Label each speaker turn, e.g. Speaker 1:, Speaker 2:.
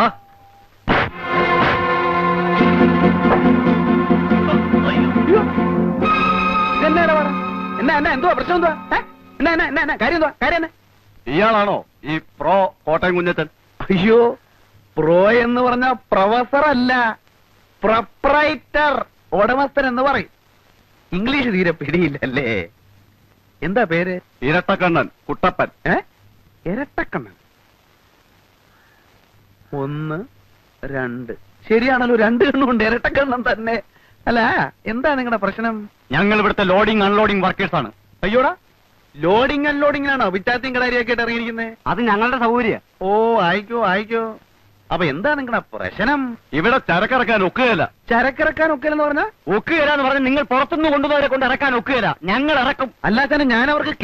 Speaker 1: ആ
Speaker 2: എന്നാ എന്തുവാ പ്രശ്നം എന്തുവാ? എന്നാ കാര്യം എന്തുവാ? കാര്യം എന്നാ?
Speaker 1: ഇയാളാണോ ഈ പ്രോ കോട്ടയം കുഞ്ഞച്ചൻ?
Speaker 2: അയ്യോ, പ്രോ എന്ന് പറഞ്ഞ പ്രൊഫസർ അല്ല, പ്രൊപ്രൈറ്റർ, ഉടമസ്ഥൻ എന്ന് പറയും. ഇംഗ്ലീഷ് തീരെ പിടിയില്ലല്ലേ? എന്താ പേര്?
Speaker 1: ഇരട്ടക്കണ്ണൻ കുട്ടപ്പൻ.
Speaker 2: ഇരട്ടക്കണ്ണൻ. 1 2 ശരിയാണല്ലോ, 2 കണ്ണുണ്ട്, ഇരട്ടക്കണ്ണൻ തന്നെ. അല്ല, എന്താ നിങ്ങളുടെ പ്രശ്നം?
Speaker 1: ഞങ്ങൾ ഇവിടുത്തെ ലോഡിംഗ് അൺലോഡിംഗ് വർക്കേഴ്സ് ആണ്.
Speaker 2: അയ്യോടാ, ലോഡിംഗ് അൺലോഡിംഗിലാണോ വിറ്റാത്തിയും കടാരിയൊക്കെ ആയിട്ട് ഇറങ്ങിയിരിക്കുന്നത്?
Speaker 1: അത് ഞങ്ങളുടെ സൗകര്യം.
Speaker 2: ഓ, ആയിക്കോ. അപ്പൊ എന്താ നിങ്ങളുടെ പ്രശ്നം?
Speaker 1: ഇവിടെ ചരക്കിറക്കാൻ ഒക്കുകയില്ല.
Speaker 2: ചരക്കിറക്കാൻ ഒക്കെയെന്ന് പറഞ്ഞാ?
Speaker 1: ഒക്കുകയില്ല എന്ന് പറഞ്ഞാൽ നിങ്ങൾ പുറത്തുനിന്ന് കൊണ്ടുവന്നവരെ കൊണ്ട് ഇറക്കാൻ ഒക്കുകയില്ല. ഞങ്ങൾ ഇറക്കും.
Speaker 2: അല്ലാതെ ഞാൻ അവർക്ക്